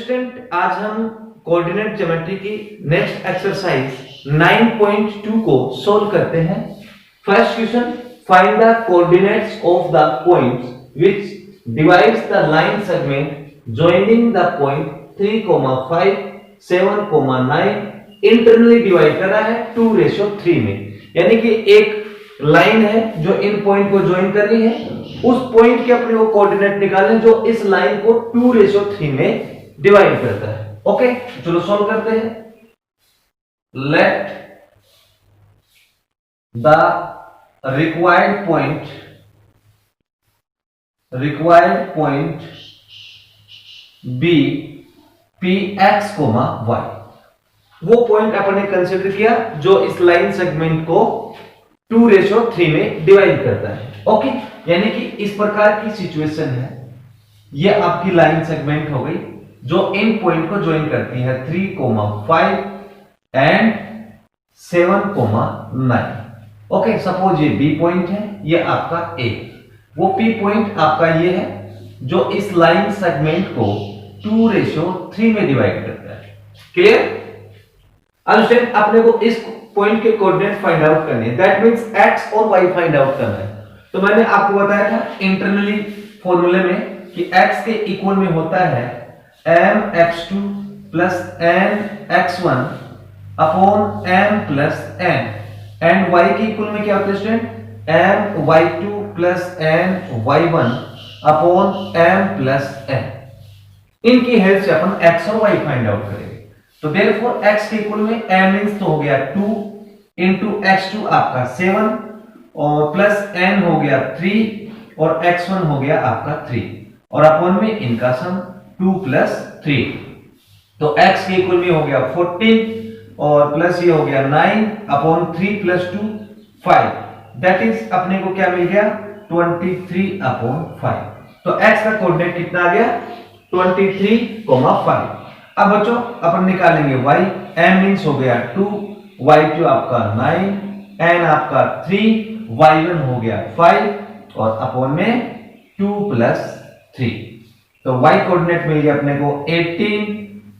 Student आज हम coordinate geometry की नेक्स्ट एक्सरसाइज 9.2 को सोल्व करते हैं। First question, find the coordinates of the points which divides the line segment joining the point 3,5 7,9 internally divide कर रहा है 2:3 में। यानी कि एक लाइन है जो इन पॉइंट को ज्वाइन कर रही है, उस पॉइंट के अपने को कोऑर्डिनेट निकालने जो इस लाइन को 2:3 में डिवाइड करता है। ओके, चलो सॉल्व करते हैं। Let the required point be P x comma y. वो पॉइंट अपने कंसिडर किया जो इस लाइन सेगमेंट को 2:3 में डिवाइड करता है। ओके, यानी कि इस प्रकार की सिचुएशन है, ये आपकी लाइन सेगमेंट हो गई जो इन पॉइंट को ज्वाइन करती है 3,5 एंड 7,9। ओके, सपोज ये बी पॉइंट है, ये आपका ए, वो पी पॉइंट आपका ये है जो इस लाइन सेगमेंट को 2:3 में डिवाइड करता है। क्लियर? अंडरस्टैंड? अपने को इस पॉइंट के कोऑर्डिनेट फाइंड आउट करने हैं, दैट मींस एक्स और वाई फाइंड आउट करना है। तो मैंने आपको बताया था इंटरनली फॉर्मूले में कि x के इक्वल में होता है mx2 plus nx1 upon m plus n, and y के इक्वल में क्या होता है student? my2 plus ny1 upon m plus n। इनकी हेल्प से अपन x और y फाइंड आउट करेंगे। तो देयरफॉर x के इक्वल में m मींस तो हो गया 2 इंटू x2 आपका 7 और प्लस n हो गया 3 और x1 हो गया आपका 3 और अपॉन में इनका सम 2 प्लस 3। तो x के इक्वल में हो गया 14 और प्लस ये हो गया 9 अपॉन 3 प्लस 2 5, दैट इज अपने को क्या मिल गया 23 अपॉन 5। तो x का कोऑर्डिनेट कितना आ गया 23,5। अब बच्चों अपन निकालेंगे y, m मींस हो गया 2, y2 आपका 9, n आपका 3, y1 हो गया 5 और अपॉन में 2 प्लस 3। तो y कोऑर्डिनेट मिल गया अपने को 18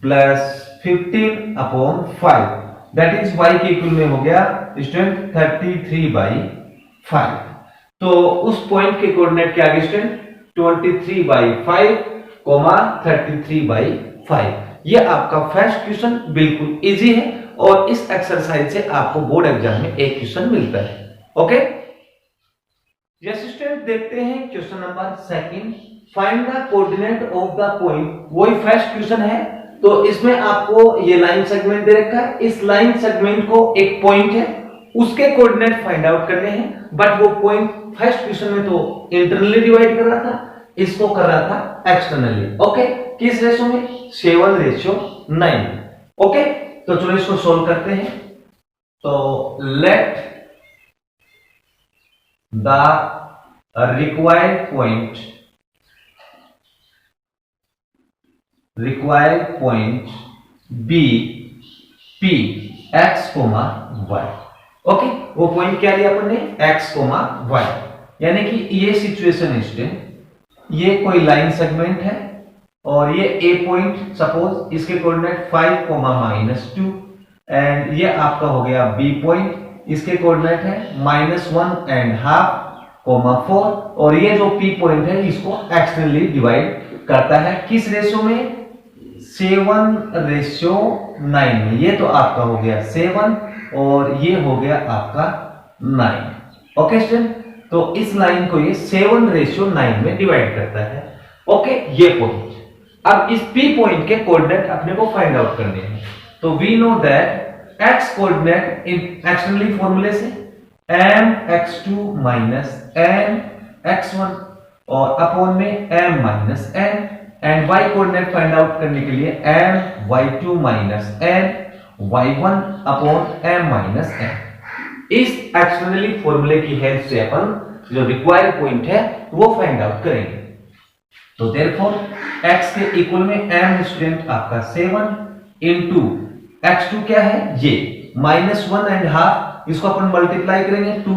plus 15 upon 5, that is y के इक्वल में हो गया स्टूडेंट 33/5। तो उस पॉइंट के कोऑर्डिनेट क्या आ गए स्टूडेंट 23/5, 33/5। ये आपका फर्स्ट क्वेश्चन बिल्कुल इजी है और इस एक्सरसाइज से आपको बोर्ड एग्जाम में एक क्वेश्चन मिलता है। ओके, यस स्टूडेंट, देखते हैं question number second, find the coordinate of the point. वही फर्स्ट क्वेश्चन है, तो इसमें आपको ये लाइन सेगमेंट दे रखा है, इस लाइन सेगमेंट को एक पॉइंट है उसके कोऑर्डिनेट फाइंड आउट करने हैं, बट वो पॉइंट फर्स्ट क्वेश्चन में तो इंटरनली डिवाइड कर रहा था, इसको कर रहा था एक्सटर्नली। ओके, किस रेशो में 7:9। ओके, तो चलो इसको सोल्व करते हैं। तो let the required point be P x comma y. Okay, वो पॉइंट क्या लिया अपन ने x कोमा y, यानी कि ये सिचुएशन है स्टूडेंट, ये कोई लाइन सेगमेंट है और ये a पॉइंट, सपोज इसके कोऑर्डिनेट 5,-2 एंड ये आपका हो गया b पॉइंट, इसके कोऑर्डिनेट है -1.5, 4 और ये जो p पॉइंट है इसको एक्सटर्नली डिवाइड करता है किस रेशो में 7:9 में। ये तो आपका हो गया 7 और ये हो गया आपका 9। ओके स्टूडेंट, तो इस लाइन को ये 7:9 में डिवाइड करता है। ओके, ये पॉइंट। अब इस p पॉइंट के कोऑर्डिनेट अपने को फाइंड आउट करने हैं। तो we know that x coordinate in externally फॉर्मूले से mx2 माइनस nx1 और अपॉन में m minus n, and y coordinate find out करने के लिए my2 minus n y1 upon m minus n। इस एक्सटर्नली फॉर्मूले की हेल्प से अपन जो रिक्वायर्ड पॉइंट है वो फाइंड आउट करेंगे। तो देयरफॉर x के इक्वल में m स्टूडेंट आपका 7 इंटू x2 क्या है ये -1.5, इसको अपन मल्टीप्लाई करेंगे 2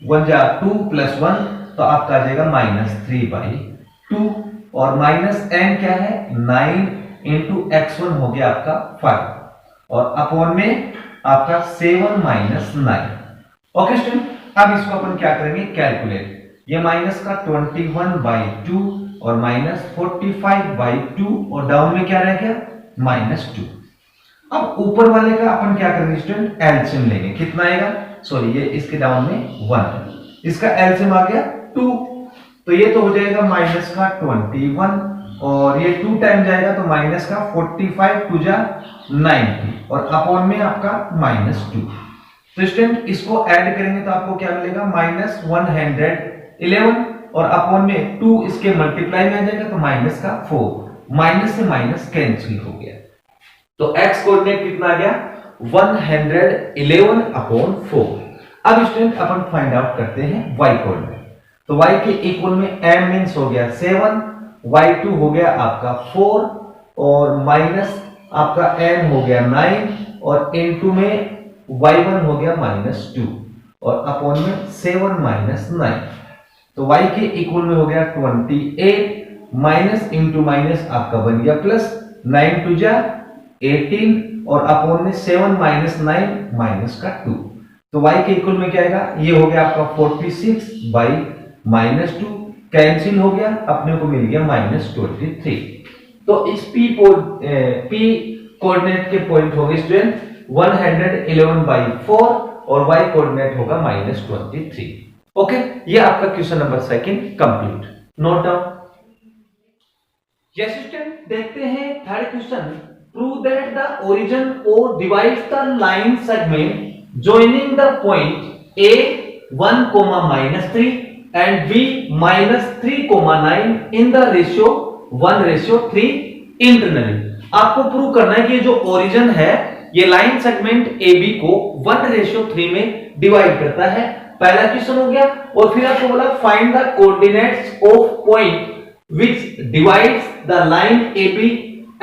1 जा 2 प्लस 1 तो आपका आ जाएगा -3/2 और माइनस n क्या है 9 इंटू x1 हो गया आपका 5 और अपॉन में आपका 7 माइनस 9। ओके स्टूडेंट, अब इसको अपन क्या करेंगे, कैलकुलेट। ये माइनस का 21/2 और माइनस 45/2 और डाउन में क्या रह गया, -2। अब ऊपर वाले का अपन क्या करेंगे स्टूडेंट, एलसीएम लेंगे। कितना आएगा, सॉरी ये इसके डाउन में 1, इसका एलसीएम आ गया 2, तो ये तो हो जाएगा माइनस का 21 और ये 2 टाइम जाएगा तो माइनस का 45 2 जा 90 और अपॉन में आपका -2। तो स्टूडेंट इसको ऐड करेंगे तो आपको क्या मिलेगा, -111 और अपॉन में 2 इसके मल्टीप्लाई में आ जाएगा तो माइनस का 4, माइनस से माइनस कैंसिल हो गया। तो x कोऑर्डिनेट कितना आ गया, 111/4। अब स्टूडेंट अपन फाइंड आउट करते हैं y कोऑर्डिनेट। तो y के इक्वल में m मींस हो गया 7, y2 हो गया आपका 4 और माइनस आपका n हो गया 9 और इनटू में y1 हो गया -2 और अपॉन में 7 माइनस 9। तो y के इक्वल में हो गया 28 माइनस इंटू माइनस आपका बन गया प्लस, 9 2 जा 18 और अपॉन में 7 माइनस 9 माइनस का 2। तो y के इक्वल में क्या आएगा, ये हो गया आपका 46/-2 कैंसिल हो गया, अपने को मिल गया -23। तो इस p कोऑर्डिनेट के पॉइंट हो गए स्टूडेंट 111/4 और y कोऑर्डिनेट होगा -23। ओके, ये आपका question number 2 complete. Note down. Yes student, देखते हैं third question. Prove that the origin O divides the line segment joining the point A 1,-3 and B -3,9 in the ratio 1:3 internally। आपको prove करना है कि जो ओरिजिन है ये लाइन सेगमेंट AB को 1:3 में डिवाइड करता है। पहला क्वेश्चन हो गया और फिर आपको बोला find the coordinates of point which divides the line AB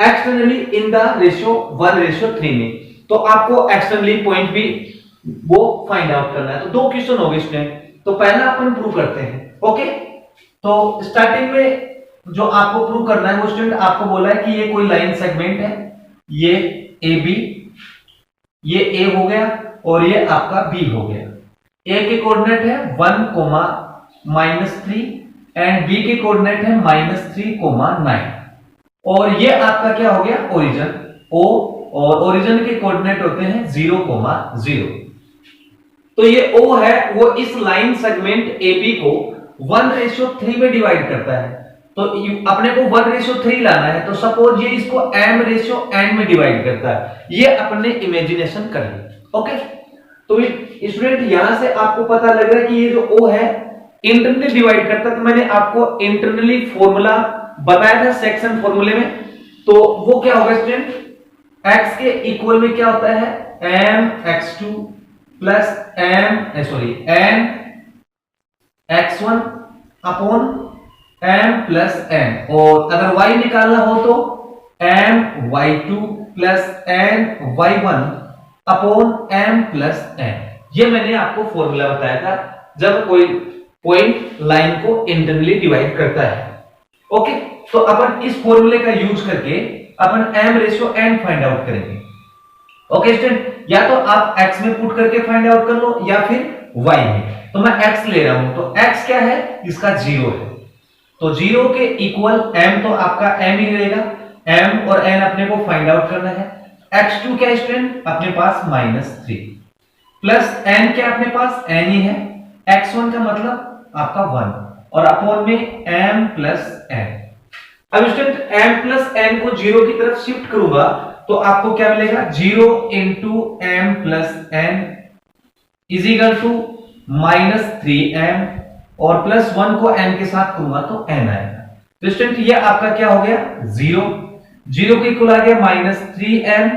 externally in the ratio 1:3 में। तो आपको एक्सटर्नली पॉइंट भी वो फाइंड आउट करना है। तो 2 क्वेश्चन हो गए स्टूडेंट। तो पहला अपन प्रूव करते हैं। ओके, तो स्टार्टिंग में जो आपको प्रूव करना है वो स्टूडेंट आपको बोला है कि ये कोई लाइन सेगमेंट है, ये AB, ये A हो गया और ये आपका B हो गया। A के कोऑर्डिनेट है 1,-3 एंड B के कोऑर्डिनेट है -3,9 और ये आपका क्या हो गया, ओरिजिन O और ओरिजिन के कोऑर्डिनेट होते हैं 0,0। तो ये O है, वो इस लाइन सेगमेंट AB को 1:3 में डिवाइड करता है। तो अपने को 1:3 लाना है, तो सपोज ये इसको m/n में डिवाइड करता है। ये अपने इमेजिनेशन करेंगे। ओके, तो स्टूडेंट यहां से आपको पता लग रहा है कि ये जो O है इंटरनली डिवाइड करता है। तो मैंने आपको इंटरनली फॉर्मूला बताया था सेक्शन फॉर्मूले में। तो वो क्या होगा स्टूडेंट, x के इक्वल में क्या होता है, mx2 plus n x1 upon m plus n और अगर y निकालना हो तो my2 plus n y1 upon m plus n। ये मैंने आपको फॉर्मूला बताया था जब कोई पॉइंट लाइन को इंटरनली डिवाइड करता है। ओके, तो अपन इस फॉर्मूले का यूज करके अपन m/n फाइंड आउट करेंगे। ओके स्टूडेंट, या तो आप x में पुट करके फाइंड आउट कर लो या फिर y में। तो मैं x ले रहा हूं, तो x क्या है, इसका 0 है। तो 0 के इक्वल m तो आपका m ही रहेगा, m और n अपने को फाइंड आउट करना है। x2 क्या स्टूडेंट, अपने पास -3 प्लस n क्या अपने पास n ही है, x1 का मतलब आपका 1 और अपॉन में m प्लस n। अब स्टूडेंट m प्लस n को 0 की तरफ शिफ्ट करूंगा तो आपको क्या मिलेगा, 0 into m plus n is equal to -3m और प्लस 1 को n के साथ करूंगा तो n आएगा। तो स्टूडेंट ये आपका क्या हो गया, 0 के इक्वल आ गया -3m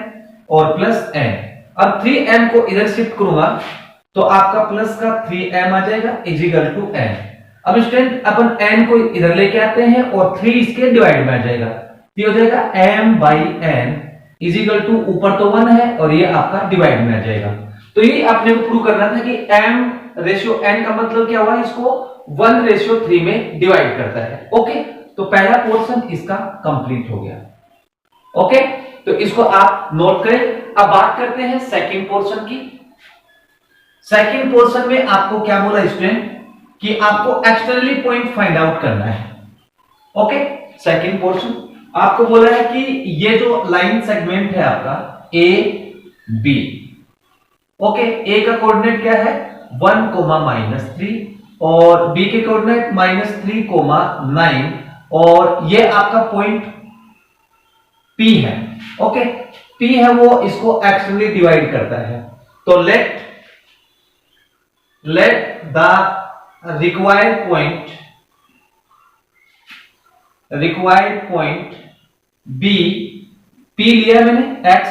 और प्लस n। अब 3m को इधर शिफ्ट करूंगा तो आपका प्लस का 3m आ जाएगा इज इक्वल टू n। अब स्टूडेंट अपन n को इधर लेके आते हैं और 3 इसके डिवाइड में आ जाएगा, ये हो जाएगा m/n इज इक्वल टू ऊपर तो 1 है और ये आपका डिवाइड में आ जाएगा। तो ये आपने को प्रूव करना था कि m/n का मतलब क्या हुआ, इसको 1:3 में डिवाइड करता है। ओके, तो पहला पोर्शन इसका कंप्लीट हो गया। ओके, तो इसको आप नोट करें। अब बात करते हैं सेकंड पोर्शन की। सेकंड पोर्शन में आपको क्या बोला स्टूडेंट कि आपको एक्सटर्नली पॉइंट फाइंड आउट करना है। ओके, सेकंड पोर्शन आपको बोला है कि ये जो लाइन सेगमेंट है आपका ए बी, ओके, ए का कोऑर्डिनेट क्या है 1, -3 और बी के कोऑर्डिनेट -3, 9 और ये आपका पॉइंट P है। ओके, P है वो इसको एक्सटर्नली डिवाइड करता है। तो let the required point be, P लिया मैंने x,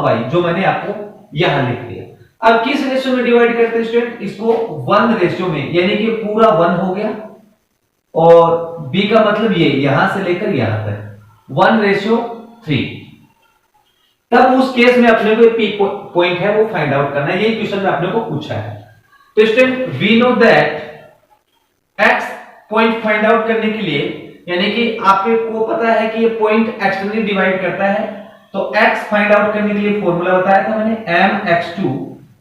y जो मैंने आपको यहां लिख दिया। अब किस रेशियो में डिवाइड करते हैं स्टूडेंट, इसको 1 रेशियो में, यानी कि पूरा 1 हो गया और b का मतलब ये यहां से लेकर यहां तक 1:3। तब उस केस में अपने को पी पॉइंट है वो फाइंड आउट करना है। ये क्वेश्चन में अपने को पूछा है। तो student we know that x point find out करने के लिए, यानी कि आपको पता है कि ये पॉइंट एक्सटर्नली डिवाइड करता है, तो x फाइंड आउट करने के लिए फॉर्मूला बताया था मैंने mx2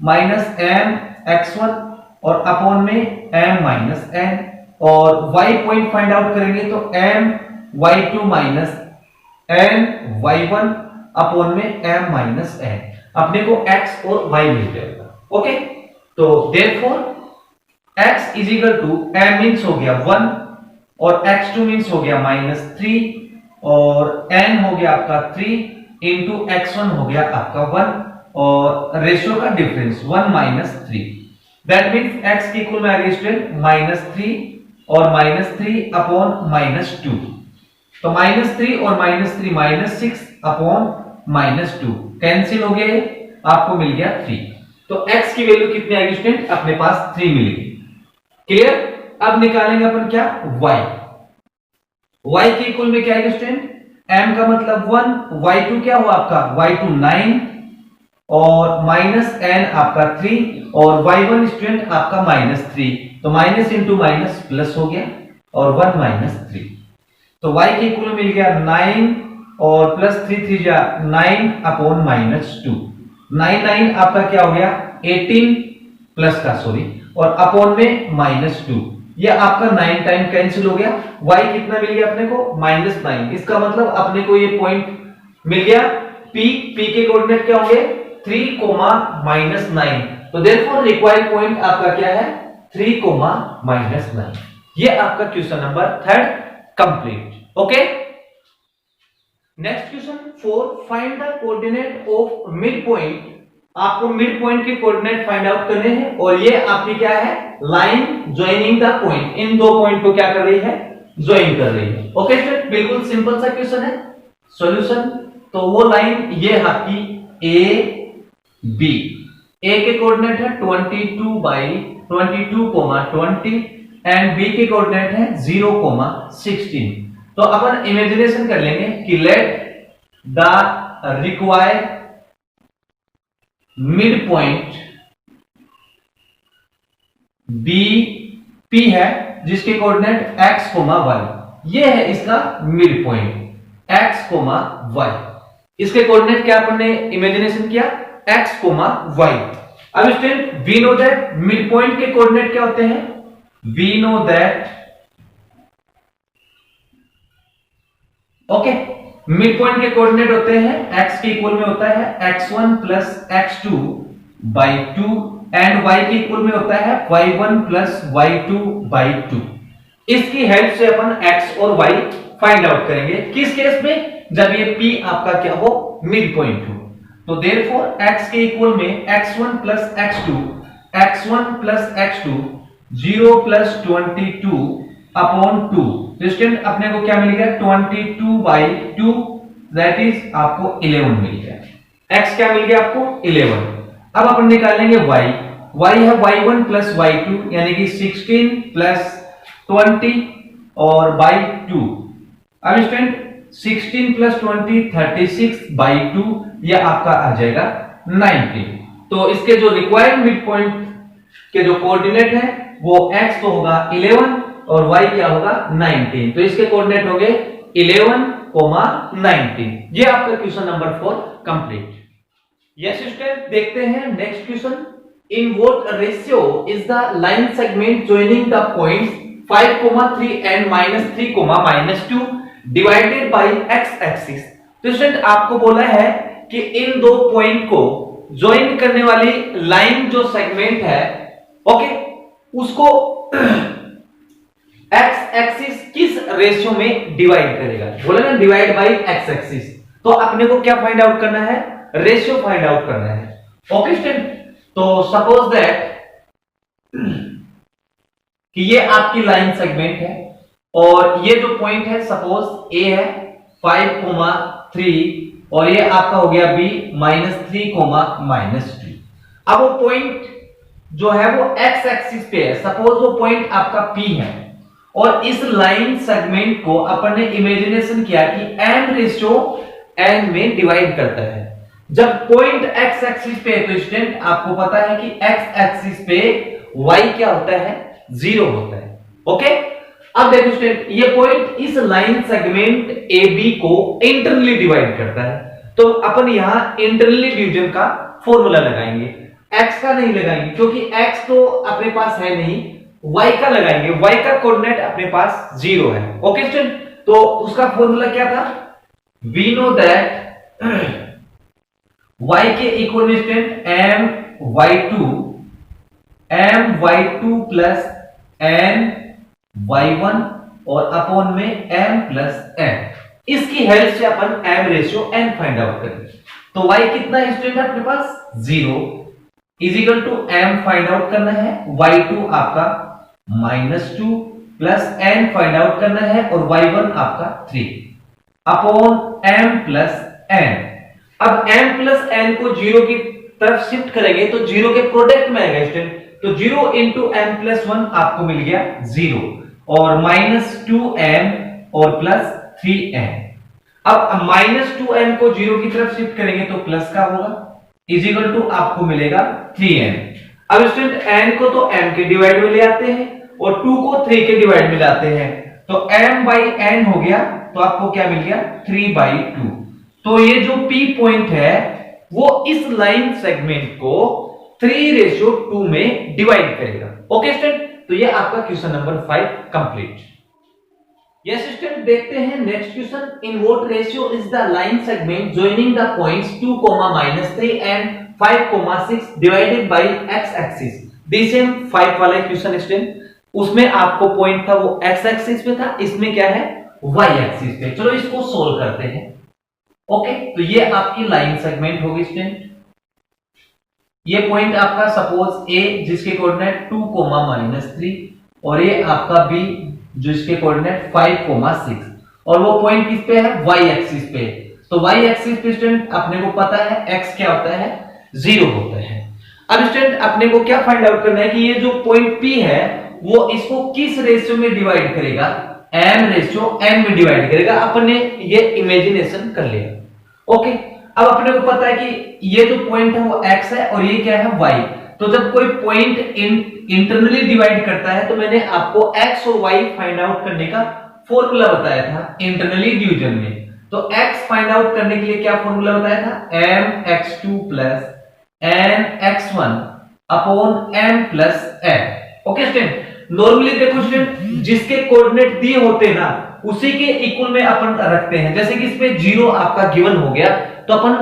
माइनस mx1 और अपॉन में m माइनस n, और y पॉइंट फाइंड आउट करेंगे तो my2 माइनस ny1 अपॉन में m माइनस n। अपने को x और y मिल जाएगा। ओके, तो therefore x is equal to m means हो गया 1 और x2 मींस हो गया -3 और n हो गया आपका 3 इंटू x1 हो गया आपका 1 और रेशियो का डिफरेंस 1 - 3। दैट मींस x के इक्वल में आ गया स्टूडेंट -3 और -3 अपॉन -2। तो -3 और -3 -6 अपॉन -2 कैंसिल हो गया, आपको मिल गया 3। तो x की वैल्यू कितनी आएगी स्टूडेंट, अपने पास 3 मिलेगी। क्लियर। अब निकालेंगे अपन क्या y के इक्वल में क्या आएगा स्टूडेंट, m का मतलब 1, y2 क्या हुआ आपका y2 9 और माइनस n आपका 3 और y1 स्टूडेंट आपका -3, तो माइनस इंटू माइनस प्लस हो गया और 1 - 3। तो y के इक्वल मिल गया 9 और प्लस 3 3 जा 9 अपॉन -2। 9 आपका क्या हो गया 18 प्लस का सॉरी और अपॉन में -2, ये आपका 9 टाइम कैंसिल हो गया। y कितना मिल गया अपने को -9। इसका मतलब अपने को ये पॉइंट मिल गया p के कोऑर्डिनेट क्या होंगे 3, -9। तो देयरफॉर रिक्वायर्ड पॉइंट आपका क्या है 3, -9। ये आपका question number 3 complete. Okay, next question 4, find the coordinate of mid point. आपको मिड पॉइंट के कोऑर्डिनेट फाइंड आउट करने हैं और ये आपकी क्या है लाइन ज्वाइनिंग द पॉइंट, इन दो पॉइंट को क्या कर रही है ज्वाइन कर रही है। ओके स्टूडेंट, बिल्कुल सिंपल सा क्वेश्चन है। सॉल्यूशन, तो वो लाइन ये आपकी ए बी, ए के कोऑर्डिनेट है 22/22, एंड बी के कोऑर्डिनेट है 0, 16। तो अपन इमेजिनेशन कर लेंगे कि let the required mid point be P है जिसके कोऑर्डिनेट x, y, ये है इसका मिड पॉइंट x, y। इसके कोऑर्डिनेट क्या आपने इमेजिनेशन किया x, y। अब student we know that mid point के कोऑर्डिनेट क्या होते हैं, we know that okay mid point के कोऑर्डिनेट होते हैं x के इक्वल में होता है x1 plus x2/2 and y के इक्वल में होता है y1 प्लस y2/2। इसकी हेल्प से अपन x और y फाइंड आउट करेंगे। किस केस में, जब ये p आपका क्या हो मिड पॉइंट हो। तो देयरफॉर x के इक्वल में x1 plus x2 0 plus 22 upon 2। तो स्टूडेंट अपने को क्या मिल गया 22/2, दैट इज आपको 11 मिल गया। x क्या मिल गया आपको 11। अब अपन निकालेंगे y है y1 प्लस y2 यानी कि 16 प्लस 20 और बाई 2। अब स्टूडेंट 16 प्लस 20 36/2, यह आपका आ जाएगा 19। तो इसके जो रिक्वायर्ड मिड पॉइंट के जो कोऑर्डिनेट है वो x तो होगा 11 और y क्या होगा 19। तो इसके कोऑर्डिनेट हो गए 11 19. ये आपका question number 4 complete. Yes student, देखते हैं next question. In what ratio is the line segment joining the points 5, 3 and -3, -2 divided by x axis. तो स्टूडेंट आपको बोला है कि इन दो पॉइंट को ज्वाइन करने वाली लाइन जो सेगमेंट है, ओके, उसको x एक्सिस किस रेशियो में डिवाइड करेगा. बोला ना डिवाइड बाय x एक्सिस. तो अपने को क्या फाइंड आउट करना है, रेशियो फाइंड आउट करना है. ओके स्टूडेंट, तो सपोज दैट कि ये आपकी लाइन सेगमेंट है और ये जो पॉइंट है सपोज ए है 5, 3 और ये आपका हो गया b -3, -2. अब वो पॉइंट जो है वो x एक्सिस पे है. सपोज वो पॉइंट आपका p है और इस लाइन सेगमेंट को अपन ने इमेजिनेशन किया कि m रेशियो n में डिवाइड करता है. जब पॉइंट x एक्सिस पे है तो स्टूडेंट आपको पता है कि x एक्सिस पे y क्या होता है, 0 होता है. ओके, अब देखो स्टूडेंट, ये पॉइंट इस लाइन सेगमेंट AB को इंटरनली डिवाइड करता है. तो अपन यहां इंटरनली डिवीजन का फॉर्मूला लगाएंगे. x का नहीं लगाएंगे क्योंकि x तो अपने पास है नहीं, y का लगाएंगे. y का कोऑर्डिनेट अपने पास 0 है. ओके स्टूडेंट, तो उसका फॉर्मूला क्या था, वी नो दैट y के equal student my2 plus ny1 और अपॉन में m प्लस n. इसकी हेल्प से अपन m ratio n find out करेंगे. तो y कितना है स्टूडेंट अपने पास, 0 is equal to m find out करना है. y2 आपका -2 प्लस n फाइंड आउट करना है और y1 आपका 3 अपॉन m प्लस n. अब m प्लस n को 0 की तरफ शिफ्ट करेंगे तो 0 के प्रोडक्ट में आएगा स्टूडेंट. तो 0 इंटू m प्लस 1 आपको मिल गया 0 और -2m और प्लस 3m. अब -2m को 0 की तरफ शिफ्ट करेंगे तो प्लस का होगा इज इक्वल टू आपको मिलेगा 3m. अब स्टूडेंट n को तो m के डिवाइड में ले आते हैं और 2 को 3 के डिवाइड में लाते हैं. तो m बाई n हो गया तो आपको क्या मिल गया, 3/2. तो ये जो p पॉइंट है वो इस लाइन सेगमेंट को 3:2 में डिवाइड करेगा. ओके स्टूडेंट, तो ये आपका question number 5 complete. Yes student, देखते हैं next question. In what ratio is the line segment joining the points 2, -3 and 5, 6 divided by x axis. The same 5 वाला क्वेश्चन स्टूडेंट, उसमें आपको पॉइंट था वो x एक्सिस पे था, इसमें क्या है y एक्सिस पे. चलो इसको सोल्व करते हैं. ओके, तो ये आपकी लाइन सेगमेंट होगी स्टूडेंट. ये पॉइंट आपका सपोज A जिसके कोऑर्डिनेट 2, -3 और ये आपका B जिसके कोऑर्डिनेट 5, 6 और वो पॉइंट किस पे है, y एक्सिस पे. तो y एक्सिस पे स्टूडेंट अपने को पता है x क्या होता है, 0 होता है. अब स्टूडेंट अपने को क्या फाइंड आउट करना है कि ये जो पॉइंट P है वो इसको किस रेशियो में डिवाइड करेगा, m रेशियो n में डिवाइड करेगा. अपन ने ये इमेजिनेशन कर लिया. ओके, अब अपने को पता है कि ये जो पॉइंट है वो x है और ये क्या है, y. तो जब कोई पॉइंट इंटरनली डिवाइड करता है तो मैंने आपको x और y फाइंड आउट करने का फॉर्मूला बताया था इंटरनली डिवीजन में. तो x फाइंड आउट करने के लिए क्या फॉर्मूला बताया था, mx2 plus nx1 upon m plus n. Okay student, normally देखो स्टूडेंट जिसके कोऑर्डिनेट दिए होते हैं ना उसी के इक्वल में अपन रखते हैं. जैसे कि इसमें 0 आपका गिवन हो गया तो अपन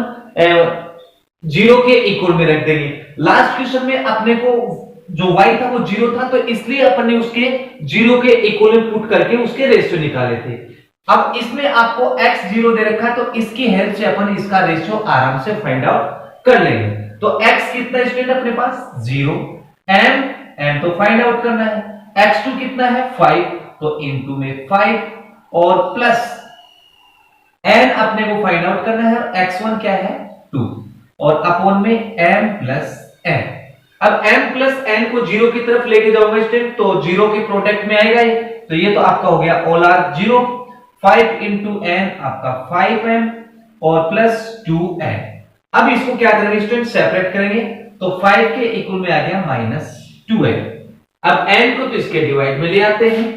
0 के इक्वल में रख देंगे. लास्ट क्वेश्चन में अपने को जो y था वो 0 था तो इसलिए अपन ने उसके 0 के इक्वल में पुट करके उसके रेशियो निकाले थे. अब इसमें आपको x 0 दे रखा है तो इसकी हेल्प से अपन इसका रेशियो आराम से फाइंड आउट कर लेंगे. तो x कितना स्टूडेंट अपने पास, 0. m तो फाइंड आउट करना है. x2 कितना है, 5 तो इनटू में 5 और प्लस n अपने को फाइंड आउट करना है. x1 क्या है, 2 और अपॉन में m प्लस n. अब m प्लस n को 0 की तरफ लेके जाओगे स्टूडेंट तो 0 के प्रोडक्ट में आएगा ये. तो ये तो आपका हो गया ऑल आर 0. 5 इंटू n आपका 5m और प्लस 2n. अब इसको क्या करेंगे स्टूडेंट, सेपरेट करेंगे तो 5 के इक्वल में आ गया -2n. अब n को तो इसके डिवाइड में ले आते हैं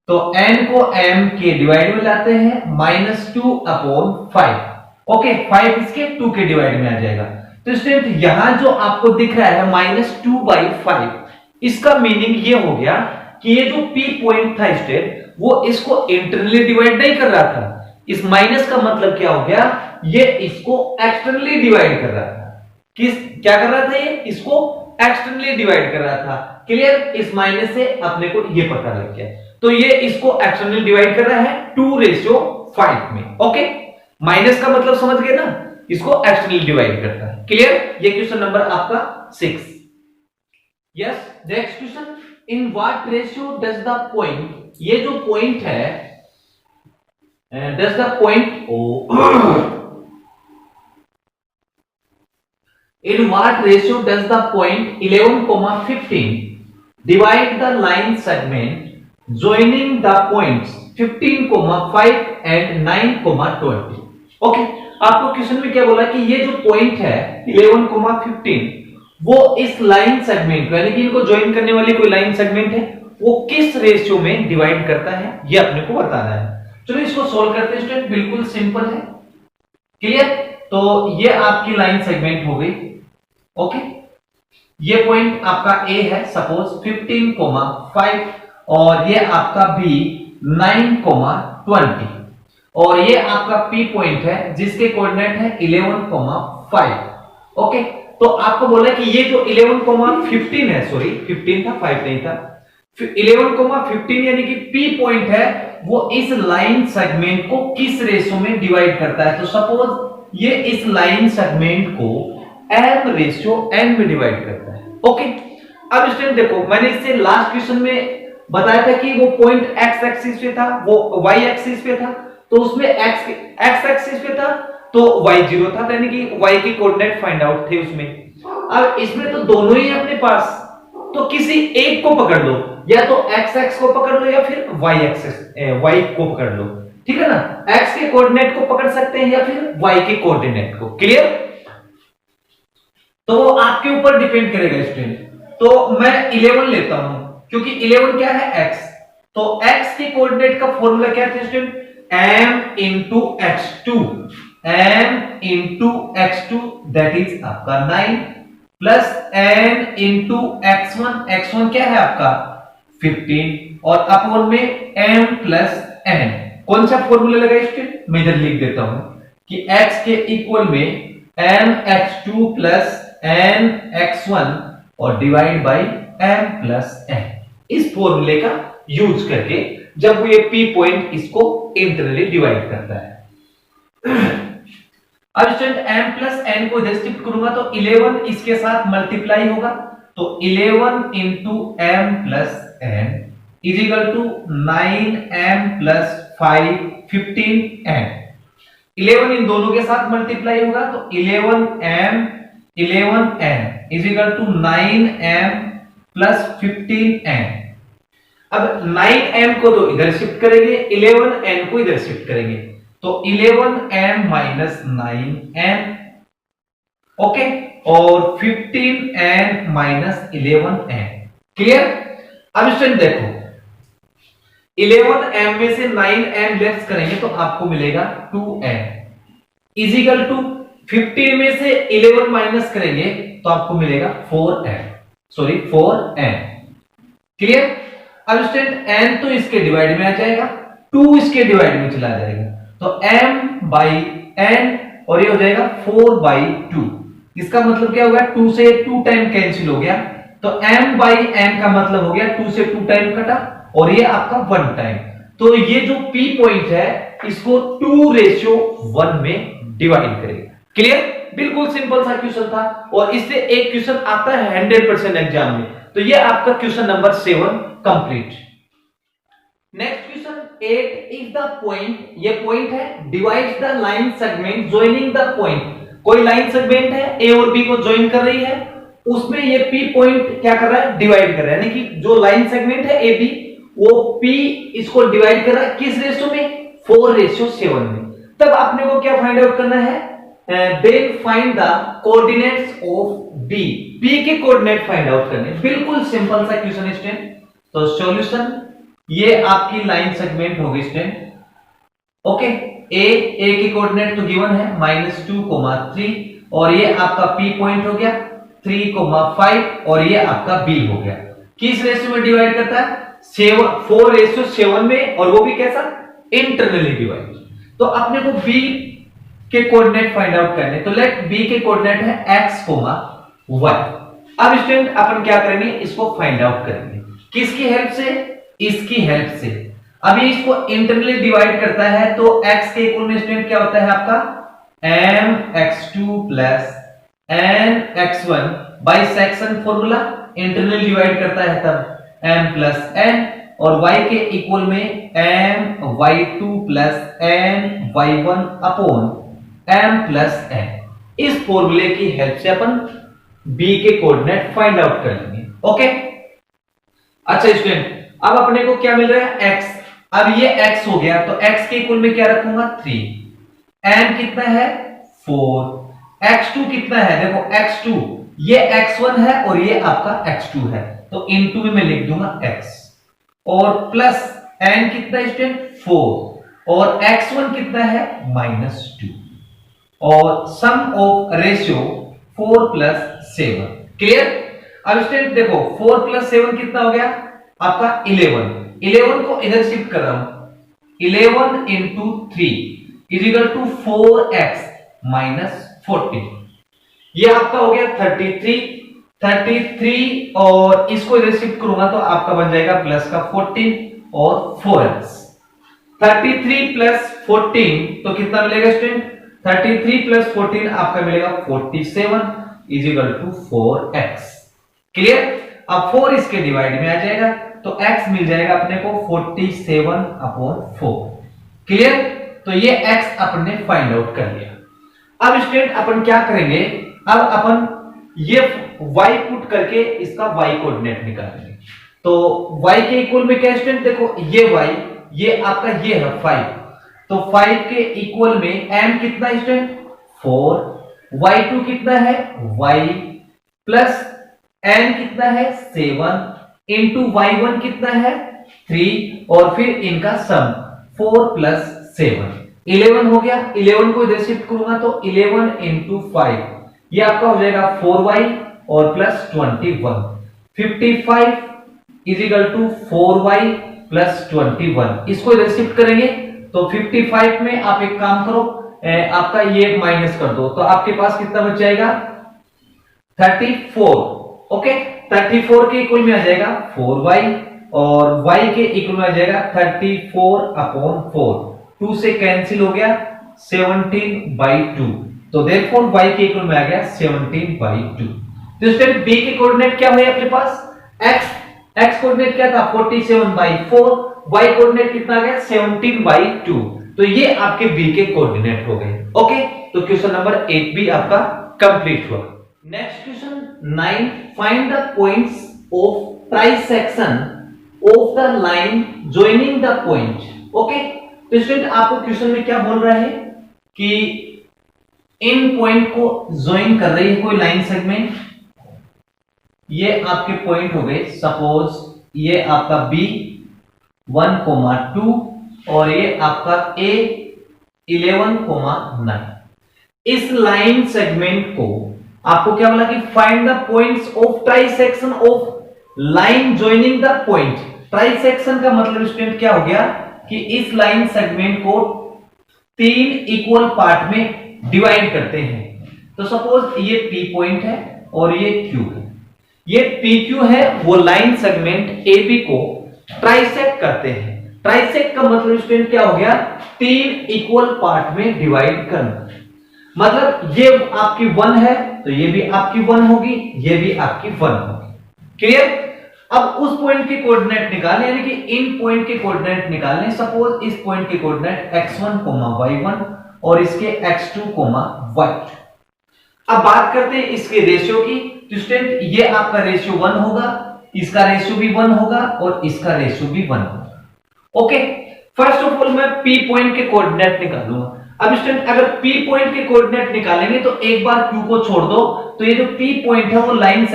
तो n को m के डिवाइड में लाते हैं -2/5। ओके, 5 इसके 2 के डिवाइड में आ जाएगा। तो स्टूडेंट यहां जो आपको दिख रहा है -2/5, इसका मीनिंग ये हो गया कि ये जो p पॉइंट था स्टूडेंट, वो इसको इंटरनली डिवाइड नहीं कर रहा था। इस माइनस का मतलब क्या हो गया, ये इसको एक्सटर्नली डिवाइड कर रहा था। क्या कर रहा था, ये इसको एक्सटर्नली डिवाइड कर रहा था। क्लियर? इस माइनस से अपने को ये पता लग गया। तो ये इसको एक्सटर्नली डिवाइड कर रहा है 2:5 में। ओके, माइनस का मतलब समझ गए ना, इसको एक्सटर्नली डिवाइड करता है। क्लियर? ये क्वेश्चन नंबर आपका 6। Yes, next question, in what ratio does the point, ये जो पॉइंट है, does the point O in what ratio does the point 11,15 divide the line segment joining the points 15,5 and 9,20? Okay, आपको question में क्या बोला कि ये जो पॉइंट है 11,15 वो इस लाइन सेगमेंट यानी कि इनको ज्वाइन करने वाली कोई लाइन सेगमेंट है, वो किस रेशियो में डिवाइड करता है, ये अपने को बताना है। चलो इसको सॉल्व करते हैं स्टूडेंट, बिल्कुल सिंपल है। क्लियर? तो ये आपकी लाइन सेगमेंट हो गई। ओके, ये पॉइंट आपका ए है सपोज 15,5 और ये आपका बी 9,20 और ये आपका पी पॉइंट है जिसके कोऑर्डिनेट है 11,5। ओके, तो आपको बोला कि ये जो 11,15 है, सॉरी 15 था, 5 नहीं था, 11,15 यानी कि पी पॉइंट है, वो इस लाइन सेगमेंट को किस रेशियो में डिवाइड करता है। तो सपोज ये इस लाइन सेगमेंट को m/n में डिवाइड करता है। ओके, अब स्टूडेंट देखो, मैंने इससे लास्ट क्वेश्चन में बताया था कि वो पॉइंट x एक्सिस पे था, वो y एक्सिस पे था, तो उसमें x एक्सिस पे था तो y 0 था, यानी कि y के कोऑर्डिनेट फाइंड आउट थे उसमें। अब इसमें तो दोनों ही अपने पास, तो किसी एक को पकड़ लो, या तो x को पकड़ लो या फिर y को पकड़ लो। ठीक है ना, x के कोऑर्डिनेट को पकड़ सकते हैं या फिर y के कोऑर्डिनेट को। क्लियर? तो वो आपके ऊपर डिपेंड करेगा स्टूडेंट। तो मैं 11 लेता हूं क्योंकि 11 क्या है, x। तो x के कोऑर्डिनेट का फॉर्मूला क्या था student, m into x2 that is आपका 9 प्लस n into x1 क्या है आपका 15 और अपॉन में m प्लस n। कौन सा फॉर्मूला लगा स्टूडेंट, मैं इधर लिख देता हूं कि x के इक्वल में mx2 प्लस nx1 और divide by m plus n। इस फॉर्मूले का यूज करके जब ये p पॉइंट इसको इंटरनली डिवाइड करता है। अब स्टूडेंट m प्लस n को इधर शिफ्ट करूंगा तो 11 इसके साथ मल्टीप्लाई होगा, तो 11 into m plus n is equal to 9m plus 5 15n। 11 इन दोनों के साथ मल्टीप्लाई होगा तो 11n is equal to 9m plus 15n। अब 9m को तो इधर शिफ्ट करेंगे, 11n को इधर शिफ्ट करेंगे, तो 11m माइनस 9m, ओके, और 15n माइनस 11n। क्लियर? अब स्टूडेंट देखो, 11m में से 9m लेस करेंगे तो आपको मिलेगा 2n इज इक्वल टू 15 में से 11 माइनस करेंगे तो आपको मिलेगा 4n। क्लियर? अब स्टूडेंट n तो इसके डिवाइड में आ जाएगा, 2 इसके डिवाइड में चला जाएगा, तो m बाई n और ये हो जाएगा 4/2। इसका मतलब क्या होगा, 2 से 2 टाइम कैंसिल हो गया, तो m बाई n का मतलब हो गया 2 से 2 टाइम कटा और ये आपका 1 टाइम। तो ये जो p पॉइंट है इसको 2:1 में डिवाइड करेगा। क्लियर? बिल्कुल सिंपल सा क्वेश्चन था और इससे एक क्वेश्चन आता है 100% एग्जाम में। तो ये आपका question number 7 complete. Next question 8 is the point, ये पॉइंट है, divides the line segment joining the point. कोई लाइन सेगमेंट है a और b को ज्वाइन कर रही है, उसमें ये p पॉइंट क्या कर रहा है, डिवाइड कर रहा है, यानी कि जो लाइन सेगमेंट है ab वो p इसको डिवाइड कर रहा है किस रेशियो में, 4:7 में। तब आपने को क्या फाइंड आउट करना है, then find the coordinates of b, b के कोऑर्डिनेट फाइंड आउट करने। बिल्कुल सिंपल सा क्वेश्चन स्टूडेंट। तो सॉल्यूशन ये आपकी लाइन सेगमेंट होगी स्टूडेंट। ओके, ए की कोऑर्डिनेट तो गिवन है -2,3 और ये आपका पी पॉइंट हो गया 3,5 और ये आपका बी हो गया। किस रेशियो में डिवाइड करता है? 4:7 में, और वो भी कैसा? Internally divide. तो अपने को बी के कोऑर्डिनेट फाइंड आउट करने, तो लेट बी के कोऑर्डिनेट है x, y। अब स्टूडेंट अपन क्या करेंगे, इसको फाइंड आउट करेंगे। किसकी हेल्प से? इसकी हेल्प से। अभी इसको इंटरनली डिवाइड करता है तो x के इक्वल में स्टूडेंट क्या होता है आपका? mx2 plus nx1 by section formula, internally divide करता है तब m प्लस n, और y के इक्वल में my2 plus ny1 upon m plus n। इस फॉर्मूले की हेल्प से अपन b के कोऑर्डिनेट फाइंड आउट कर लेंगे। ओके, अच्छा स्टूडेंट, अब अपने को क्या मिल रहा है? x। अब ये x हो गया तो x के इक्वल में क्या रखूंगा? 3। n कितना है? 4। x2 कितना है? देखो x2, ये x1 है और ये आपका x2 है, तो इनटू में मैं लिख दूंगा x, और प्लस n कितना है स्टूडेंट? 4, और x1 कितना है? -2, और सम ऑफ रेशियो 4 + 7। क्लियर? अब स्टूडेंट देखो 4 + 7 कितना हो गया आपका? 11। 11 को इधर शिफ्ट कर रहा हूं, 11 × 3 = 4x - 40। ये आपका हो गया 33, और इसको इधर शिफ्ट करूंगा तो आपका बन जाएगा प्लस का 14 और 4x। 33 + 14 तो कितना मिलेगा स्टूडेंट? 33 + 14 आपका मिलेगा 47 = 4x। क्लियर? अब 4 इसके डिवाइड में आ जाएगा तो x मिल जाएगा अपने को 47/4। क्लियर? तो ये x अपन ने फाइंड आउट कर लिया। अब स्टूडेंट अपन क्या करेंगे, अब अपन ये y पुट करके इसका y कोऑर्डिनेट निकालेंगे। तो y के इक्वल में क्या स्टूडेंट? देखो ये y, ये आपका ये है 5, तो 5 के इक्वल में m कितना स्टूडेंट? 4, y2 कितना है? y प्लस n कितना है? 7 इंटू y1 कितना है? 3, और फिर इनका सम 4 + 7 11 हो गया। 11 को इधर शिफ्ट करूंगा तो 11 × 5 ये आपका हो जाएगा 4y और प्लस 21। 55 = 4y + 21। इसको इधर शिफ्ट करेंगे तो 55 में आप एक काम करो, आपका ये माइनस कर दो तो आपके पास कितना बच जाएगा? 34। ओके, 34 के इक्वल में आ जाएगा 4y, और y के इक्वल में आ जाएगा 34/4। 2 से कैंसिल हो गया 17/2, तो देयरफॉर y के इक्वल में आ गया 17/2। तो स्टूडेंट b के कोऑर्डिनेट क्या हुए अपने पास? x कोऑर्डिनेट क्या था? 47/4, y कोऑर्डिनेट कितना आ गया? 17/2। तो ये आपके b के कोऑर्डिनेट हो गए। ओके, तो क्वेश्चन नंबर 8 भी आपका कंप्लीट हुआ। Next question 9, find the points of trisection of the line joining the point. Okay, तो स्टूडेंट आपको क्वेश्चन में क्या बोल रहा है कि इन पॉइंट को ज्वाइन कर रही है कोई लाइन सेगमेंट। ये आपके पॉइंट हो गए, सपोज ये आपका B 1,2 और ये आपका A 11,9। इस लाइन सेगमेंट को आपको क्या बोला कि find the points of trisection of line joining the point. Trisection का मतलब स्टूडेंट क्या हो गया कि इस लाइन सेगमेंट को 3 इक्वल पार्ट में डिवाइड करते हैं। तो सपोज ये P पॉइंट है और ये Q है। ये PQ है, वो लाइन सेगमेंट AB को ट्राइसेक्ट करते हैं। ट्राइसेक्ट का मतलब स्टूडेंट क्या हो गया? 3 इक्वल पार्ट में डिवाइड करना। मतलब ये आपकी 1 है तो ये भी आपकी 1 होगी, ये भी आपकी 1 होगी। क्लियर? अब उस पॉइंट के कोऑर्डिनेट निकालने, यानी कि इन पॉइंट के कोऑर्डिनेट निकालने। सपोज इस पॉइंट के कोऑर्डिनेट x1, y1 और इसके x2, y2। अब बात करते हैं इसके रेशियो की। तो स्टूडेंट ये आपका रेशियो 1 होगा, इसका रेशियो भी 1 होगा और इसका रेशियो भी 1 होगा। ओके, फर्स्ट ऑफ ऑल मैं P पॉइंट के कोऑर्डिनेट निकालूंगा। अब स्टूडेंट अगर P पॉइंट के कोऑर्डिनेट निकालेंगे तो एक बार Q को छोड़ दो, तो ये जो P पॉइंट है वो लाइन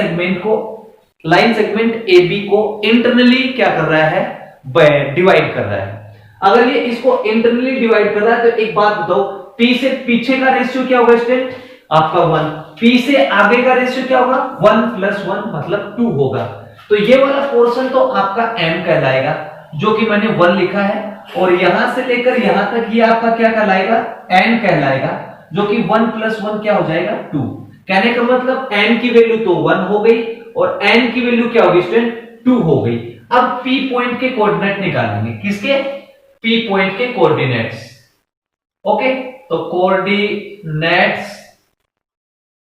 सेगमेंट AB को इंटरनली क्या कर रहा है? डिवाइड कर रहा है। अगर ये इसको इंटरनली डिवाइड कर रहा है तो एक बात बताओ, P से पीछे का रेशियो क्या होगा स्टूडेंट? आपका 1। P से आगे का रेशियो क्या होगा? 1 + 1 मतलब 2 होगा। तो ये वाला पोर्शन तो आपका m कहलाएगा, जो कि मैंने 1 लिखा है, और यहां से लेकर यहां तक ये आपका क्या कहलाएगा? n कहलाएगा, जो कि 1 + 1 क्या हो जाएगा? 2। कहने का मतलब n की वैल्यू तो 1 हो गई और n की वैल्यू क्या होगी स्टूडेंट? 2 हो गई। अब P पॉइंट के कोऑर्डिनेट निकालेंगे। किसके? P पॉइंट के कोऑर्डिनेट्स। ओके, तो कोऑर्डिनेट्स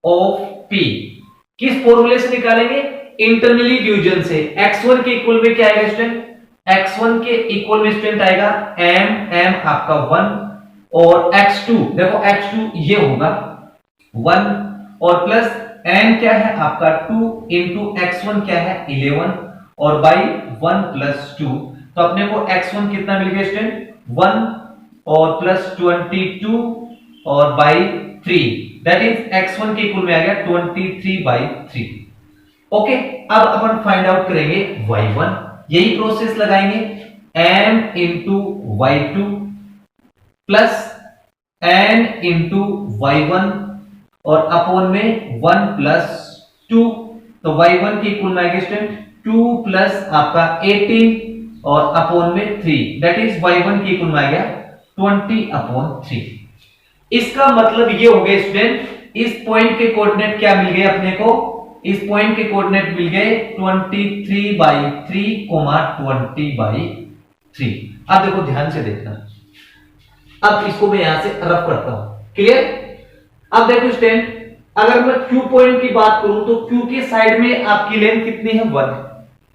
ऑफ P किस फॉर्मूले से निकालेंगे? इंटरनली डिवीजन से। x1 के इक्वल में क्या आएगा स्टूडेंट? x1 के इक्वल में स्टूडेंट आएगा m आपका 1 और x2, देखो x2 ये होगा 1 और प्लस n क्या है आपका 2 इंटू x1 क्या है 11 और बाई 1 + 2। तो अपने को x1 कितना मिल गया स्टूडेंट? 1 और प्लस 22 और बाई 3, दैट इज x1 के इक्वल में आ गया 23/3। ओके, अब अपन फाइंड आउट करेंगे y1। यही प्रोसेस लगाएंगे, m into y2 plus n into y1 और अपॉन में 1 + 2। तो y1 के इक्वल में आएगा स्टूडेंट 2 प्लस आपका 18 और अपॉन में 3, दैट इज y1 के इक्वल में आ गया 20/3। इसका मतलब ये हो गया स्टूडेंट, इस पॉइंट के कोऑर्डिनेट क्या मिल गए अपने को? इस पॉइंट के कोऑर्डिनेट मिल गए 23/3, 20/3। अब देखो ध्यान से देखना, अब इसको मैं यहां से रफ करता हूं। क्लियर? अब देखो स्टूडेंट, अगर मैं Q पॉइंट की बात करूं तो Q के साइड में आपकी लेंथ कितनी है? 1।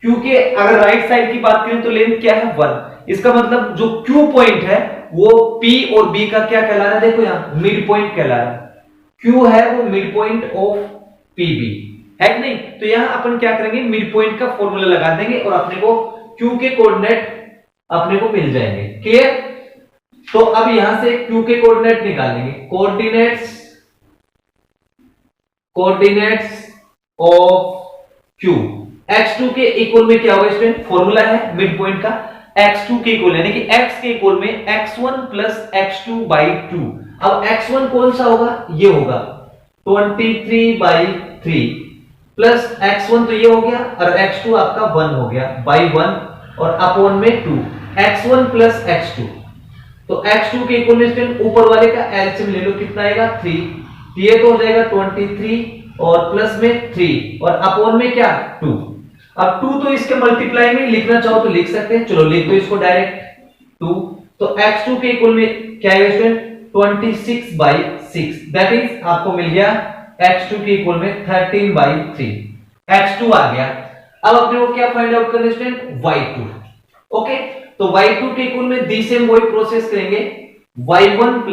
Q के अगर राइट साइड की बात करें तो लेंथ क्या है? 1। इसका मतलब जो Q पॉइंट है वो P और B का क्या कहला रहा है? देखो यहां मिड पॉइंट कहला रहा है। Q है वो मिड पॉइंट ऑफ PB है कि नहीं? तो यहां अपन क्या करेंगे? मिड पॉइंट का फॉर्मूला लगा देंगे और अपने को Q के कोऑर्डिनेट अपने को मिल जाएंगे। क्लियर? तो अब यहां से Q के कोऑर्डिनेट निकालेंगे। कोऑर्डिनेट्स ऑफ Q x2 के इक्वल में क्या होगा स्टूडेंट? फॉर्मूला है मिड पॉइंट का, x2 के इक्वल यानी कि x के इक्वल में x1 + x2/2। अब x1 कौन सा होगा? ये होगा 23/3 प्लस x1 तो ये हो गया और x2 आपका 1 हो गया बाई 1 और अपॉन में 2, x1 + x2। तो x2 के इक्वल में स्टूडेंट ऊपर वाले का एलसीएम ले लो, कितना आएगा? 3। ये तो हो जाएगा 23 और प्लस में 3 और अपॉन में क्या? 2। अब 2 तो इसके मल्टीप्लाई में लिखना चाहो तो लिख सकते हैं, चलो लिख दो इसको डायरेक्ट 2। तो x2 के इक्वल में क्या है स्टूडेंट? 26/6, दैट इज आपको मिल गया x2 के इक्वल में 13/3। x2 आ गया। अब अपने को क्या फाइंड आउट करना स्टूडेंट? y2। ओके, तो y2 के इक्वल में दी सेम वही प्रोसेस करेंगे, y1 +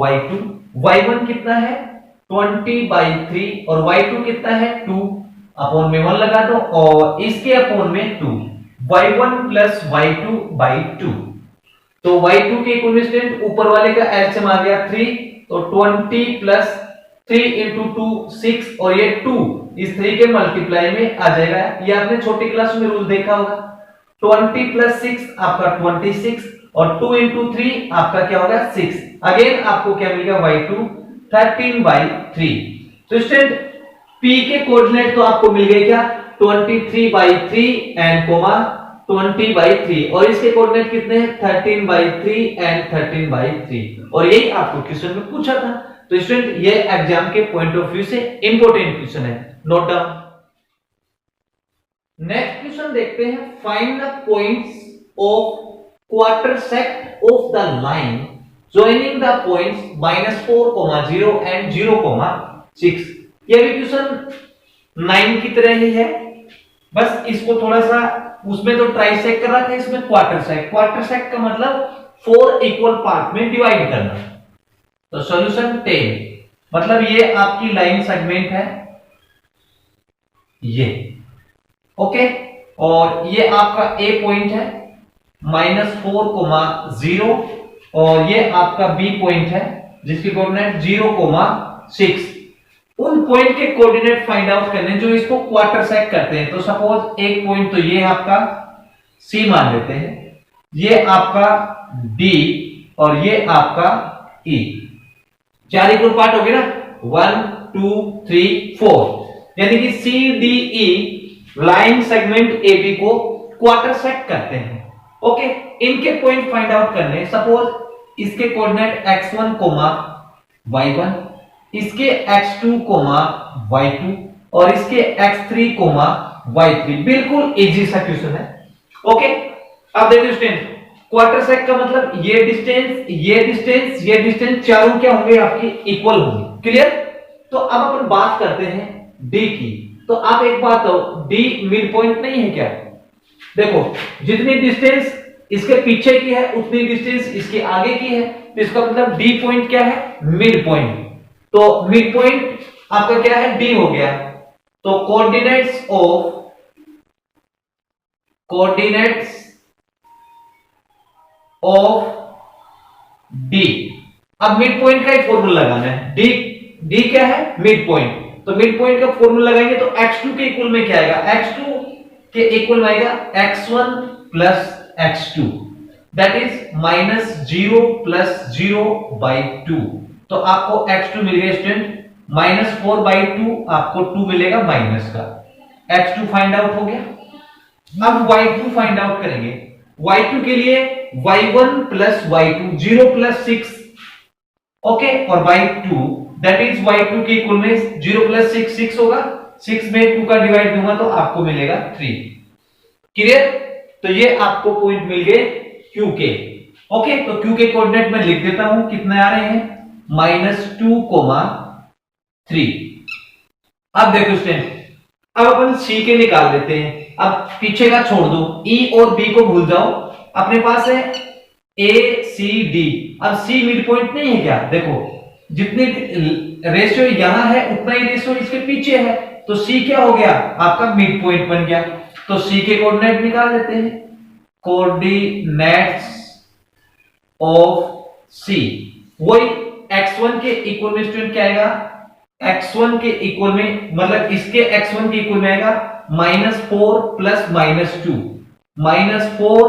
y2। y1 कितना है? 20/3 और y2 कितना है? 2। अपॉन में 1 लगा दो और इसके अपॉन में 2, y1 + y2/2। तो y2 के इक्वल में स्टूडेंट ऊपर वाले का एलसीएम आ गया 3, तो 20 + 3 × 2 6 और ये 2 इस 3 के मल्टीप्लाई में आ जाएगा। ये आपने छोटी क्लास में रूल देखा होगा। 20 + 6 आपका 26 और 2 × 3 आपका क्या होगा? 6। अगेन आपको क्या मिलेगा? y2 13/3। तो स्टूडेंट P के कोऑर्डिनेट तो आपको मिल गए क्या? 23/3 एंड 20/3 और इसके कोऑर्डिनेट कितने हैं? 13/3 एंड 13/3 और यही आपको क्वेश्चन में पूछा था। तो स्टूडेंट ये एग्जाम के पॉइंट ऑफ व्यू से इंपॉर्टेंट क्वेश्चन है, नोट डाउन। नेक्स्ट क्वेश्चन देखते हैं, find the points of quarter sect of the line joining the points -4, 0 and 0, 6। ये भी क्वेश्चन 9 की तरह ही है, बस इसको थोड़ा सा उसमें तो ट्राइसेक्ट कर रहा था, इसमें क्वार्टर सेक्ट। क्वार्टर सेक्ट का मतलब 4 इक्वल पार्ट में डिवाइड करना। तो सॉल्यूशन 10, मतलब ये आपकी लाइन सेगमेंट है ये, ओके, और ये आपका ए पॉइंट है -4, 0 और ये आपका बी पॉइंट है जिसकी कोऑर्डिनेट 0, 6। उन पॉइंट के कोऑर्डिनेट फाइंड आउट करने जो इसको क्वार्टर सेक्ट करते हैं। तो सपोज एक पॉइंट तो ये आपका सी मान लेते हैं ये आपका D और ये आपका E। 4 इक्वल पार्ट हो गए ना, 1 2 3 4, यानी कि CDE लाइन सेगमेंट AB को क्वार्टर सेक्ट करते हैं। ओके, इनके पॉइंट फाइंड आउट करने। सपोज इसके कोऑर्डिनेट x1, y1, इसके x2, y2 और इसके x3, y3। बिल्कुल इजी सा क्वेश्चन है। ओके, अब देखिए स्टूडेंट, क्वार्टर सेक्ट का मतलब ये डिस्टेंस, ये डिस्टेंस, ये डिस्टेंस चारों क्या होंगे आपके इक्वल होंगे। क्लियर? तो अब अपन बात करते हैं डी की। तो आप एक बात हो, डी मिड पॉइंट नहीं है क्या? देखो, जितनी डिस्टेंस इसके पीछे की है उतनी डिस्टेंस इसके आगे की है, तो इसका मतलब डी पॉइंट क्या है? Mid point. तो मिड पॉइंट आपका क्या है? डी हो गया। तो कोऑर्डिनेट्स ऑफ डी। अब मिड पॉइंट का एक फॉर्मूला लगाना है। डी क्या है? Mid point. तो मिड पॉइंट का फॉर्मूला लगाएंगे तो x2 के इक्वल में क्या आएगा? x2 के इक्वल में आएगा x1 plus x2, that is -0 plus 0/2। तो आपको x2 मिल गया स्टूडेंट, -4/2 आपको 2 मिलेगा माइनस का। x2 फाइंड आउट हो गया। अब y2 फाइंड आउट करेंगे। y2 के लिए y1 plus y2, 0 plus 6, okay, और y2 दैट इज y2 के इक्वल में 0 प्लस 6 6 होगा, 6 में 2 का डिवाइड दूंगा तो आपको मिलेगा 3। क्लियर? तो ये आपको पॉइंट मिल गए Q के। ओके, तो Q के कोऑर्डिनेट में लिख देता हूं, कितने आ रहे हैं? -2, 3। अब देखो स्टूडेंट, अब अपन C के निकाल देते हैं। अब पीछे का छोड़ दो, E और B को भूल जाओ। अपने पास है ACD। अब C मिड पॉइंट नहीं है क्या? देखो, जितनी रेशियो यहां है उतना ही रेशियो इसके पीछे है, तो C क्या हो गया? आपका मिड पॉइंट बन गया। तो C के कोऑर्डिनेट निकाल देते हैं। कोऑर्डिनेट्स ऑफ C, वही x1 के इक्वल में स्टूडेंट क्या आएगा? x1 के इक्वल में, मतलब इसके x1 के इक्वल में आएगा -4 plus -2, -4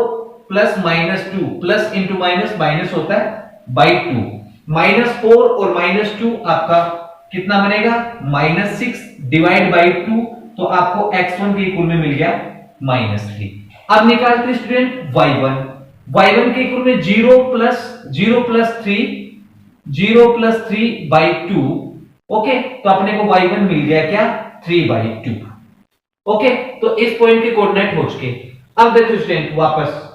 plus -2, plus into minus, minus होता है /2। -4 और -2 आपका कितना बनेगा? -6 डिवाइड बाई 2, तो आपको x1 के इक्वल में मिल गया -3। अब निकालते स्टूडेंट y1 के इक्वल में 0 प्लस 3/2। ओके, तो अपने को y1 मिल गया क्या? 3/2। ओके, तो इस पॉइंट के कोऑर्डिनेट हो चुके। अब देखो स्टूडेंट, वापस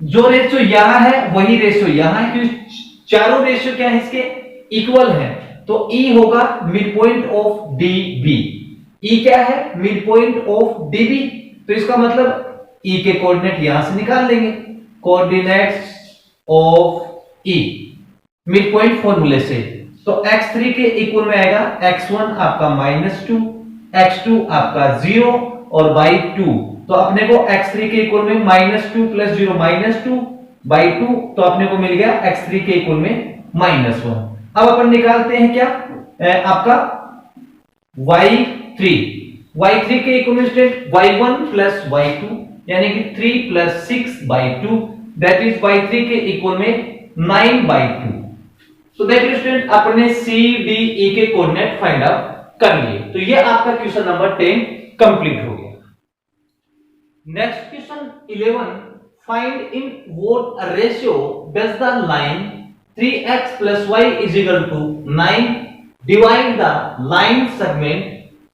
जो रेशियो यहां है वही रेशियो यहां है, क्योंकि चारों रेशियो क्या है इसके? इक्वल है। तो E होगा mid point of DB। E क्या है? Mid point of DB। तो इसका मतलब E के कोऑर्डिनेट यहां से निकाल लेंगे। Coordinates of E mid point फॉर्मूले से, तो x3 के इक्वल में आएगा x1 आपका -2, x2 आपका 0 और /2। तो अपने को x3 के इक्वल में -2 प्लस 0 -2/2, तो अपने को मिल गया x3 के इक्वल में -1। अब अपन निकालते हैं क्या? आपका y3 के इक्वल में स्टूडेंट y1 प्लस y2, यानी कि 3 प्लस 6/2, दैट इज y3 के इक्वल में 9/2। तो देखिए स्टूडेंट, अपने CDE के कोऑर्डिनेट फाइंड आउट कर लिए। तो ये आपका क्वेश्चन नंबर 10 कंप्लीट हो गया। Next question 11, find in what ratio does the line 3x plus y is equal to 9 divide the line segment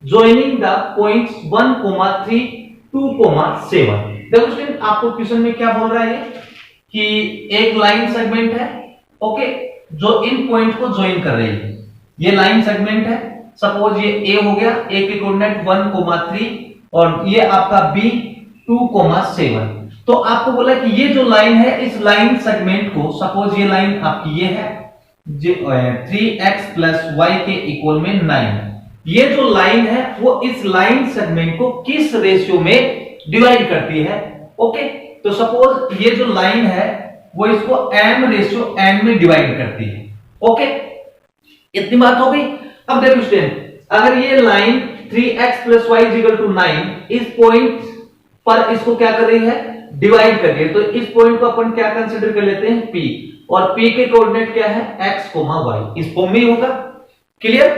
joining the points 1, 3, 2, 7। देखो स्टूडेंट, आपको क्वेश्चन में क्या बोल रहा है कि एक लाइन सेगमेंट है, ओके, जो इन पॉइंट को ज्वाइन कर रही है। ये लाइन सेगमेंट है। सपोज ये A हो गया, A के कोऑर्डिनेट 1, 3 और ये आपका B 2, 7। तो आपको बोला कि ये जो लाइन है, इस लाइन सेगमेंट को, सपोज ये लाइन आपकी ये है 3x plus y के इक्वल में 9, ये जो लाइन है वो इस लाइन सेगमेंट को किस रेशियो में डिवाइड करती है? ओके, तो सपोज ये जो लाइन है वो इसको m/n में डिवाइड करती है। ओके, इतनी बात हो गई। अब देखो स्टूडेंट, अगर ये line 3x plus y is equal to 9 इस पॉइंट पर इसको क्या कर रही है? डिवाइड करके, तो इस पॉइंट को अपन क्या कंसीडर कर लेते हैं, P, और P के कोऑर्डिनेट क्या है, x, y, इस फॉर्म में होगा। क्लियर?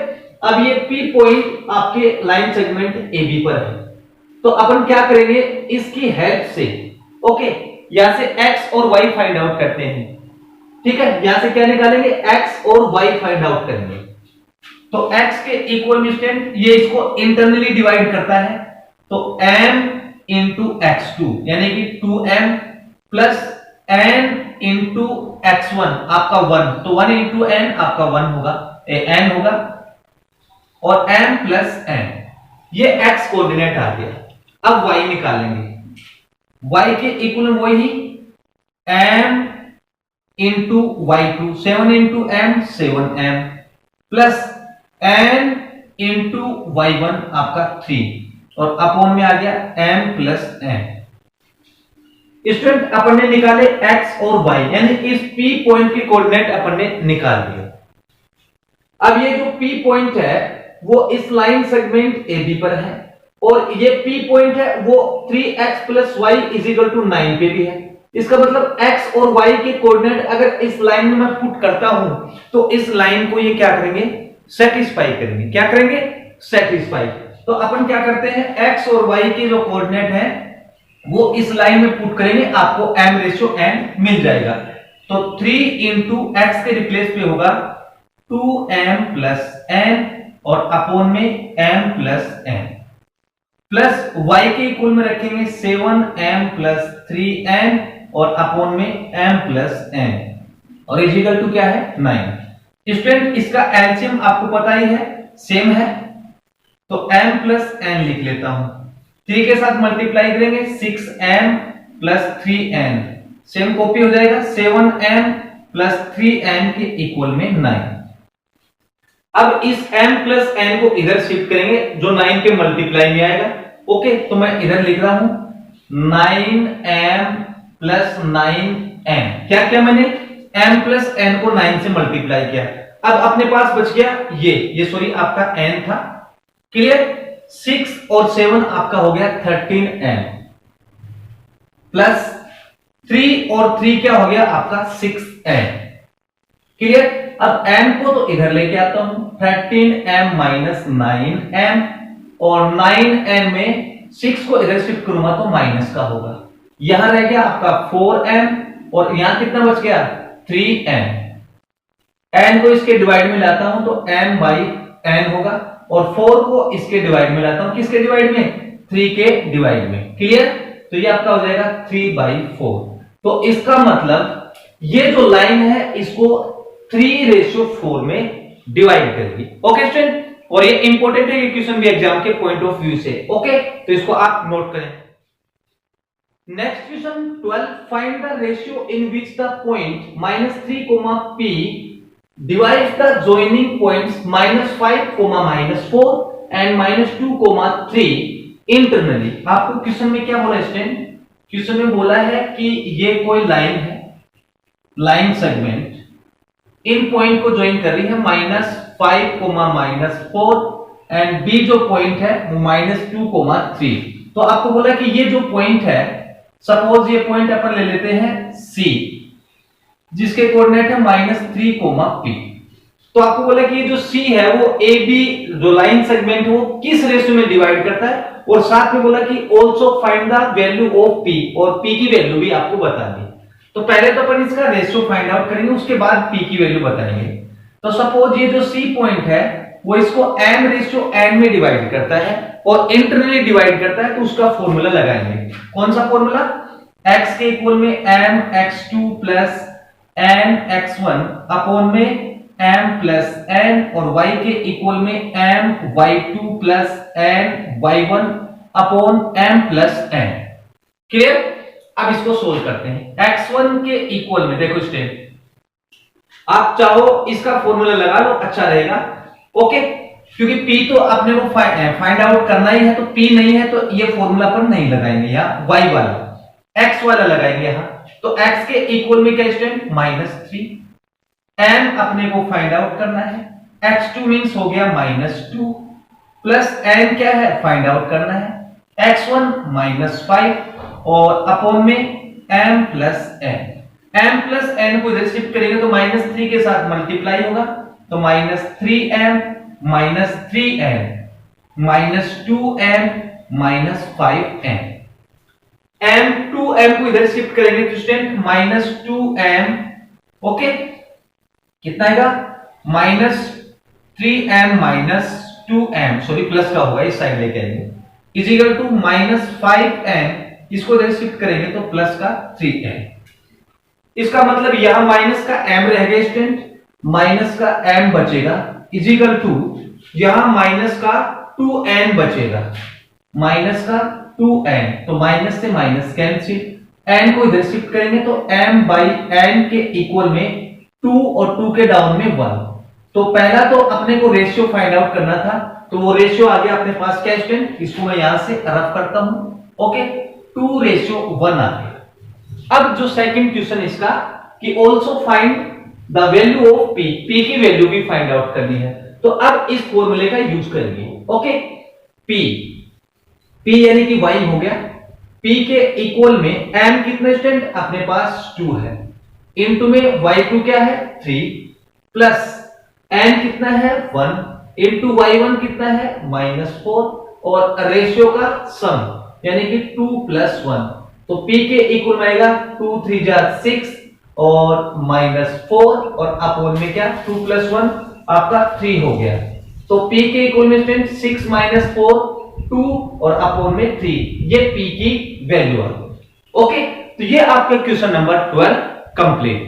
अब ये P पॉइंट आपके लाइन सेगमेंट AB पर है, तो अपन क्या करेंगे, इसकी हेल्प से ओके यहां से x और y फाइंड आउट करते हैं। ठीक है, यहां से क्या निकालेंगे, x और y फाइंड आउट करेंगे। तो x के इक्वल में स्टूडेंट ये इसको इंटरनली डिवाइड करता है, तो m इंटू x2 यानी कि 2m plus n into x1 आपका 1, तो 1 इंटू n आपका 1 होगा, n होगा, और m प्लस n, ये x कोऑर्डिनेट आ गया। अब y निकालेंगे, y के इक्वल में वही m into y2, 7 into m 7m plus n into y1 आपका 3, और अपॉन में आ गया m प्लस n। स्टूडेंट अपन ने निकाले x और y, यानी इस P पॉइंट के कोऑर्डिनेट अपन ने निकाल दिया। अब ये जो P पॉइंट है वो इस लाइन सेगमेंट AB पर है, और ये P पॉइंट है वो 3x plus y is equal to 9 पे भी है। इसका मतलब x और y के कोऑर्डिनेट अगर इस लाइन में मैं पुट करता हूं तो इस लाइन को ये क्या करेंगे, सेटिस्फाई करेंगे। क्या करेंगे, सेटिस्फाई। तो अपन क्या करते हैं, x और y के जो कोऑर्डिनेट है वो इस लाइन में पुट करेंगे, आपको m/n मिल जाएगा। तो 3 इंटू एक्स के रिप्लेस पे होगा 2m प्लस n, और अपॉन में m plus n, plus y के इक्वल में रखेंगे 7m प्लस 3n, और अपॉन में m प्लस n, और इज इक्वल टू क्या है, 9। स्टूडेंट इसका एलसीएम आपको पता ही है, सेम है, तो m प्लस n लिख लेता हूं, 3 के साथ मल्टीप्लाई करेंगे 6m plus 3n, same copy हो जाएगा, 7m प्लस 3n के इक्वल में 9। अब इस m प्लस n को इधर शिफ्ट करेंगे जो 9 के मल्टीप्लाई में आएगा। ओके, तो मैं इधर लिख रहा हूं 9m प्लस 9n, क्या किया मैंने, m प्लस n को 9 से मल्टीप्लाई किया। अब अपने पास बच गया ये सॉरी आपका n था। क्लियर? 6 और 7 आपका हो गया 13m, प्लस 3 और 3 क्या हो गया आपका 6n। क्लियर? अब m को तो इधर लेके आता हूं, 13m माइनस 9m, और 9n में 6 को इधर शिफ्ट करूंगा तो माइनस का होगा, यहां रह गया आपका 4m, और यहां कितना बच गया 3m। n को इसके डिवाइड में लाता हूं तो m बाई n होगा, और 4 को इसके डिवाइड में लाता हूं, किसके डिवाइड में, 3 के डिवाइड में। क्लियर? तो ये आपका हो जाएगा 3/4। तो इसका मतलब ये जो लाइन है इसको 3/4 में डिवाइड करेगी। ओके स्टूडेंट, और ये इंपॉर्टेंट है, ये क्वेश्चन भी एग्जाम के पॉइंट ऑफ व्यू से। ओके, तो इसको आप नोट करें। Next question 12, find the ratio in which the point -3, p divides the joining points -5, -4 and -2, 3 internally। आपको क्वेश्चन में क्या बोला स्टूडेंट, क्वेश्चन में बोला है कि ये कोई लाइन है, लाइन सेगमेंट इन पॉइंट को ज्वाइन कर रही है -5, -4, एंड बी जो पॉइंट है वो -2, 3। तो आपको बोला कि ये जो पॉइंट है, सपोज ये पॉइंट अपन ले लेते हैं C, जिसके कोऑर्डिनेट है -3, p। तो आपको बोला कि ये जो C है वो AB जो लाइन सेगमेंट है वो किस रेशियो में डिवाइड करता है, और साथ में बोला कि also find the value of P, और P की वैल्यू भी आपको बतानी। तो पहले तो अपन इसका रेशियो फाइंड आउट करेंगे, उसके बाद P की वैल्यू बताएंगे। तो सपोज ये जो C पॉइंट है वो इसको m/n में डिवाइड करता है और इंटरनली डिवाइड करता है, तो उसका फॉर्मूला लगाएंगे। कौन सा फॉर्मूला, x के इक्वल में mx2 प्लस mx1 अपॉन में m प्लस n, और y के इक्वल में my2 plus my1 upon m plus n। Clear? अब इसको सोल्व करते हैं। x1 के इक्वल में देखो स्टेप, आप चाहो इसका फॉर्मूला लगा लो, अच्छा रहेगा। ओके, क्योंकि p तो अपने को फाइंड आउट करना ही है, तो p नहीं है तो ये फॉर्मूला पर नहीं लगाएंगे, यहाँ y वाला x वाला लगाएंगे यहाँ। तो x के इक्वल में क्या स्टूडेंट, -3, m अपने को फाइंड आउट करना है, x2 मींस हो गया -2, प्लस n क्या है फाइंड आउट करना है, x1 -5 और अपॉन में m plus n। m plus n को इधर शिफ्ट करेंगे तो -3 के साथ मल्टीप्लाई होगा, तो -3m minus 3n minus 2m minus 5m। m को इधर शिफ्ट करेंगे तो स्टूडेंट -2m, ओके, कितना आएगा -3m minus 2m, sorry plus का होगा, इस साइड लेके आएंगे, इज इक्वल टू -5m, इसको इधर शिफ्ट करेंगे तो प्लस का 3m। इसका मतलब यहां माइनस का m रह गया स्टूडेंट, माइनस का m बचेगा, इज इक्वल टू यहां माइनस का 2n बचेगा, माइनस का 2n, तो माइनस से माइनस कैंसिल, n को इधर शिफ्ट करेंगे तो m बाई n के इक्वल में 2 और 2 के डाउन में 1। तो पहला तो अपने को रेशियो फाइंड आउट करना था, तो वो रेशियो आ गया अपने पास क्या स्टूडेंट, इसको मैं यहां से रफ करता हूं, ओके, 2:1 आ गया। अब जो सेकंड क्वेश्चन इसका कि also find the value of p, p की वैल्यू भी फाइंड आउट करनी है, तो अब इस फॉर्मूले का यूज करेंगे, ओके, p यानी कि y हो गया, p के इक्वल में m कितना स्टूडेंट अपने पास 2 है, इनटू में y2 क्या है 3, प्लस n कितना है 1, इनटू y1 कितना है -4, और रेशियो का सम यानी कि 2 + 1, तो p के इक्वल में आएगा 2 3 जा 6 और -4 और अपॉन में क्या 2 + 1 आपका 3 हो गया, तो p के इक्वल में स्टूडेंट 6 - 4 2 और अपॉन में 3, ये p की वैल्यू है, ओके। तो ये आपका क्वेश्चन नंबर 12 कंप्लीट।